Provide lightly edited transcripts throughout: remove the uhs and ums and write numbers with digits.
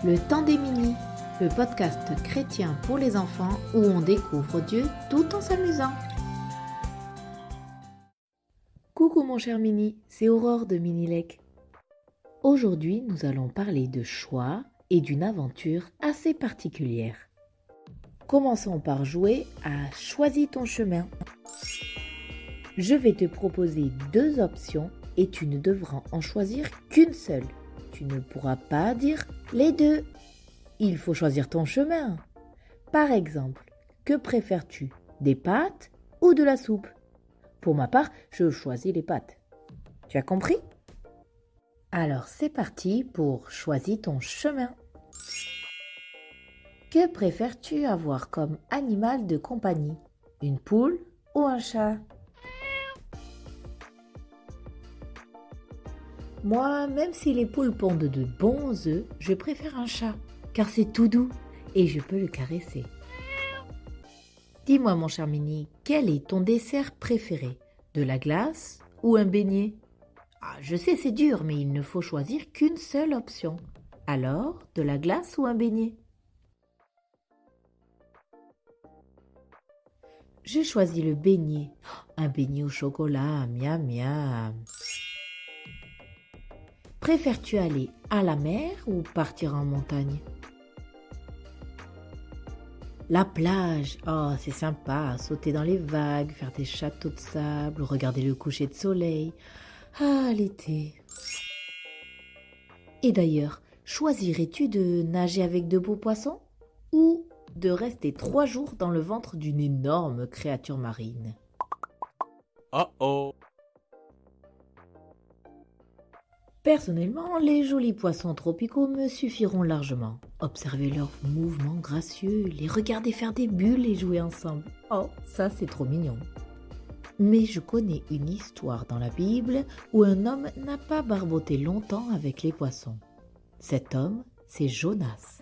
Le temps des Mini, le podcast chrétien pour les enfants où on découvre Dieu tout en s'amusant. Coucou mon cher Mini, c'est Aurore de Minilec. Aujourd'hui, nous allons parler de choix et d'une aventure assez particulière. Commençons par jouer à Choisis ton chemin. Je vais te proposer 2 options et tu ne devras en choisir qu'une seule. Tu ne pourras pas dire les 2. Il faut choisir ton chemin. Par exemple, que préfères-tu, des pâtes ou de la soupe? Pour ma part, je choisis les pâtes. Tu as compris? Alors c'est parti pour Choisis ton chemin. Que préfères-tu avoir comme animal de compagnie? Une poule ou un chat? Moi, même si les poules pondent de bons œufs, je préfère un chat, car c'est tout doux et je peux le caresser. Dis-moi mon cher Mini, quel est ton dessert préféré? De la glace ou un beignet? Je sais c'est dur, mais il ne faut choisir qu'une seule option. Alors, de la glace ou un beignet? Je choisis le beignet. Un beignet au chocolat, miam miam. Préfères-tu aller à la mer ou partir en montagne? La plage, c'est sympa, sauter dans les vagues, faire des châteaux de sable, regarder le coucher de soleil. L'été. Et d'ailleurs, choisirais-tu de nager avec de beaux poissons ou de rester 3 jours dans le ventre d'une énorme créature marine? Oh. Personnellement, les jolis poissons tropicaux me suffiront largement. Observer leurs mouvements gracieux, les regarder faire des bulles et jouer ensemble. Ça c'est trop mignon. Mais je connais une histoire dans la Bible où un homme n'a pas barboté longtemps avec les poissons. Cet homme, c'est Jonas.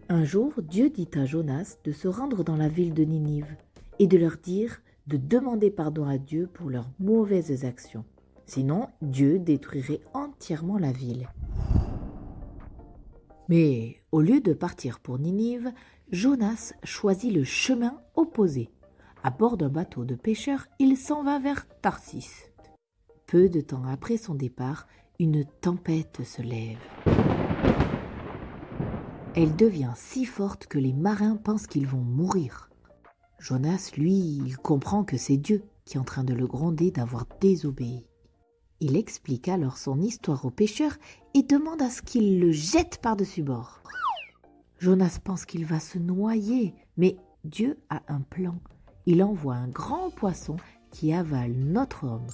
Un jour, Dieu dit à Jonas de se rendre dans la ville de Ninive et de leur dire de demander pardon à Dieu pour leurs mauvaises actions. Sinon, Dieu détruirait entièrement la ville. Mais au lieu de partir pour Ninive, Jonas choisit le chemin opposé. À bord d'un bateau de pêcheurs, il s'en va vers Tarsis. Peu de temps après son départ, une tempête se lève. Elle devient si forte que les marins pensent qu'ils vont mourir. Jonas, lui, il comprend que c'est Dieu qui est en train de le gronder d'avoir désobéi. Il explique alors son histoire aux pêcheurs et demande à ce qu'ils le jettent par-dessus bord. Jonas pense qu'il va se noyer, mais Dieu a un plan. Il envoie un grand poisson qui avale notre homme.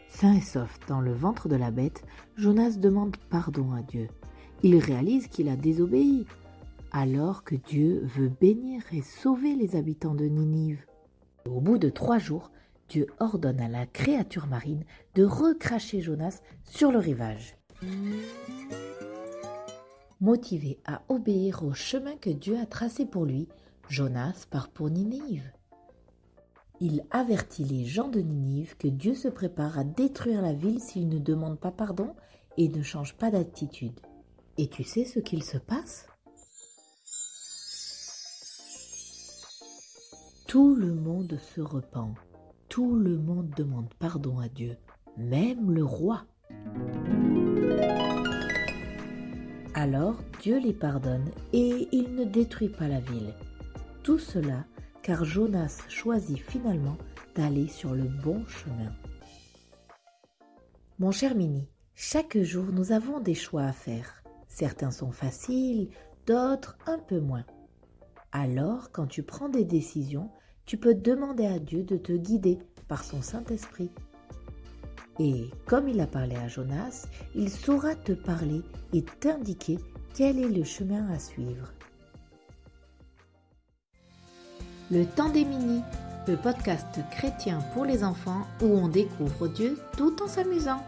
Sain et sauf dans le ventre de la bête, Jonas demande pardon à Dieu. Il réalise qu'il a désobéi, alors que Dieu veut bénir et sauver les habitants de Ninive. Au bout de 3 jours, Dieu ordonne à la créature marine de recracher Jonas sur le rivage. Motivé à obéir au chemin que Dieu a tracé pour lui, Jonas part pour Ninive. Il avertit les gens de Ninive que Dieu se prépare à détruire la ville s'ils ne demandent pas pardon et ne changent pas d'attitude. Et tu sais ce qu'il se passe? Tout le monde se repent. Tout le monde demande pardon à Dieu, même le roi. Alors Dieu les pardonne et il ne détruit pas la ville. Tout cela car Jonas choisit finalement d'aller sur le bon chemin. Mon cher Mini, chaque jour nous avons des choix à faire. Certains sont faciles, d'autres un peu moins. Alors, quand tu prends des décisions, tu peux demander à Dieu de te guider par son Saint-Esprit. Et comme il a parlé à Jonas, il saura te parler et t'indiquer quel est le chemin à suivre. Le temps des Mini, le podcast chrétien pour les enfants où on découvre Dieu tout en s'amusant.